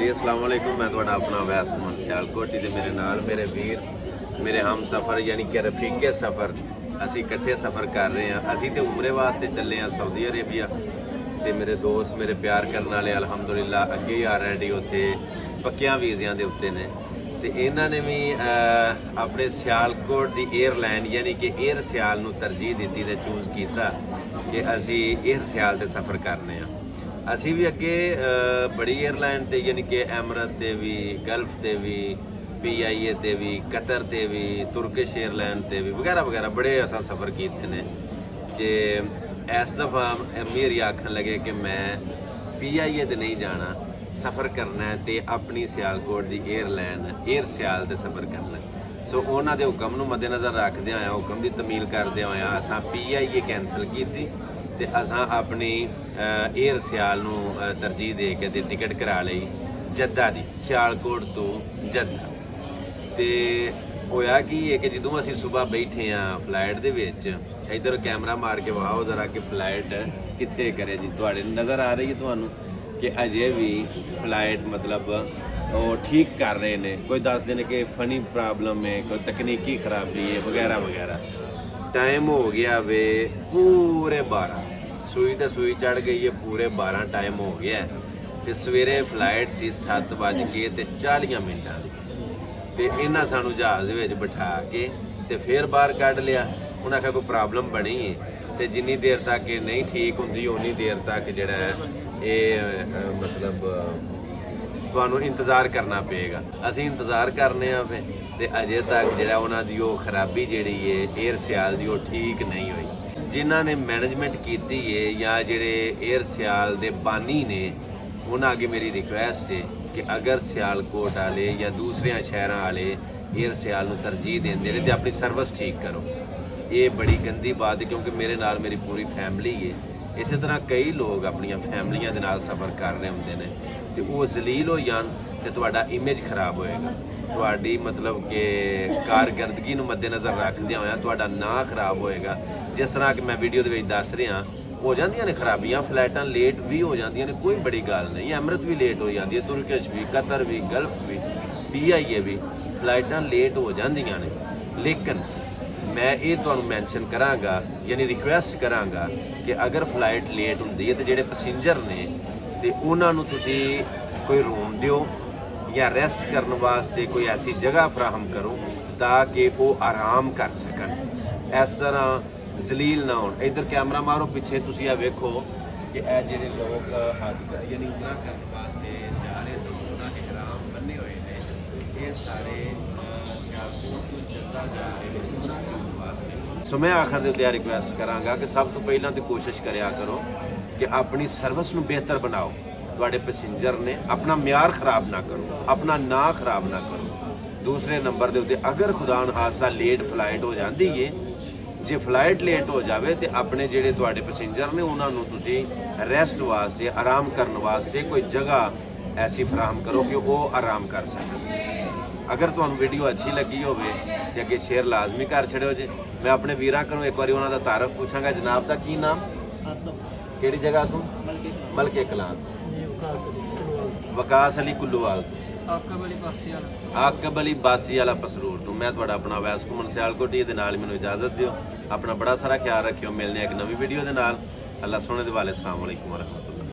जी अस्सलाम वालेकुम। मैं तुहाडा अपना अवैस मन सियालकोट ते मेरे नाल मेरे वीर मेरे हम सफ़र यानी कि रफीके सफ़र असी इकट्ठे सफ़र कर रहे हैं। असी तो उमरे वास्ते चले हैं सऊदी अरेबिया ते मेरे दोस्त मेरे प्यार करने वाले अलहमदुलिल्लाह अगे ही ऑलरेडी उत्थे पक्कियां वीज़ियां दे उत्ते ने ते इन्हां ने भी अपने सियालकोट दी एयरलाइन यानी कि एयर सियाल नूं तरजीह दित्ती ते चूज़ किया कि असी एयर सियाल ते सफ़र करने हैं। असी भी अगे बड़ी एयरलाइन ते यानी कि एमरत ते भी गल्फ ते भी PIA ते भी कतर ते भी तुर्किश एयरलाइन ते भी वगैरह वगैरह बड़े असा सफ़र किए ने कि इस दफ़ा मेरी आखन लगे कि मैं PIA ते नहीं जाना, सफ़र करना है तो अपनी सियालकोट की एयरलाइन एयर सियाल ते सफ़र करना है। सो उन्होंने के हुक्म नूं मद्देनज़र रखदे होया हुक्म की तमील करदे होया असां PIA कैंसल की ते असां अपनी एयर सियाल नूं तरजीह दे के टिकट करा लई जद्दा दी सियालकोट तो जद्दा। ते होया कि है कि जदों असीं सुबह बैठे हाँ फ्लाइट दे विच इधर कैमरा मार के वहाओ जरा कि फ्लाइट कित्थे करे जी तुहाडे नज़र आ रही है तुहानूं कि अजे भी फ्लाइट मतलब वो ठीक कर रहे हैं। कोई दसदे ने कि फनी प्रॉब्लम है, कोई तकनीकी खराबी है वगैरह वगैरह। टाइम हो गया वे पूरे 12 सूई तो सूई चढ़ गई है, पूरे 12 टाइम हो गया है। तो सवेरे फ्लाइट सी 7:40 ते इन्हां सानू जहाज़ विच बिठा के ते फिर बाहर कढ़ लिया। उन्हें आखिया कोई प्रॉब्लम बनी है तो जिन्नी देर तक ये नहीं ठीक होंदी उन्नी देर तक जिहड़ा ये मतलब तुहानूं इंतज़ार करना पेगा। असी इंतज़ार करने पे ते अजे तक जिहड़ा उन्हां दी ओह खराबी जिहड़ी है एयर सियाल दी ओह ठीक नहीं हुई। जिन्हां ने मैनेजमेंट कीती है या जिहड़े एयर सियाल दे बानी ने उन्हां अगे मेरी रिक्वेस्ट है कि अगर सियालकोट वाले या दूसरे शहरों वाले एयर सियाल नूं तरजीह देंदे ने ते अपनी सर्विस ठीक करो। ये बड़ी गंदी बात है क्योंकि मेरे नाल मेरी पूरी फैमिली है। इस तरह कई लोग अपनी फैमिलियां दे नाल सफ़र कर रहे होंदे ने ते वो जलील हो जान ते तुहाडा इमेज खराब होएगा। तुहाडी मतलब कि कारकर्दगी नूं मद्देनज़र रखदे होया तुहाडा नां खराब होएगा। जिस तरह कि मैं वीडियो दे विच दस रहा हो जांदियां ने खराबियां, फ्लाइटां लेट भी हो जांदियां ने, कोई बड़ी गल नहीं। एमरत भी लेट हो जाती है, तुर्किश भी, कतर भी, गल्फ भी, PIA भी फ्लाइटां लेट हो जांदियां ने। लेकिन मैं ये तुहानूं मैंशन करांगा यानी रिक्वेस्ट करांगा कि अगर फ्लाइट लेट हुंदी है तो जिहड़े पैसेंजर ने ते उन्हां नूं तुसीं कोई रूम दिओ या रेस्ट करने वास्ते कोई ऐसी जगह फराहम करो ताकि वो आराम कर सकन, इस तरह जलील ना होण। इधर कैमरा मारो पीछे तुसीं आ वेखो कि ये जिहड़े लोग हाथ यानी उमरा करने वास्ते जा रहे सन उन्हां ने इहराम बन्ने होए ने। ये सारे सियालकोट तो जद्दा जा रहे हैं उमरा करने वास्ते। सो मैं आखिर दे उत्ते रिक्वेस्ट करांगा कि सब तो पहलां तो कोशिश करिया करो कि अपनी सर्विस नूं बेहतर बनाओ। तुहाडे पैसेंजर ने अपना म्यार खराब ना करो, अपना नां खराब ना करो। दूसरे नंबर दे उत्ते अगर खुदा न खासा लेट फ्लाइट हो जाती है, जे फ्लाइट लेट हो जाए तो अपने जिहड़े तुहाडे पैसेंजर ने उन्होंने तुसीं रेस्ट वास्ते आराम करने वास्ते कोई जगह ऐसी फराहम करो कि वो आराम कर सकन। अगर तुहानूं वीडियो अच्छी लगी होवे ते अगे शेयर लाजमी कर छड़ियो जे। मैं अपने वीरां कोलों एक बार उन्हां दा तारफ पूछांगा। जनाब दा की नाम? किहड़ी जगह तो? मलके कलां। वकास अली कुल्लूवाल। आकब अली बासी वाला पसरूर तो। मैं तुहाडा अपना अवैस घुमन सियालकोट दे नाल मैनूं इजाजत दिओ। अपना बड़ा सारा ख्याल रखियो। मिलने एक नवी वीडियो दे नाल। अल्लाह सोहणे दे वाले। अस्सलाम वालेकुम वरहमतुल्लाह।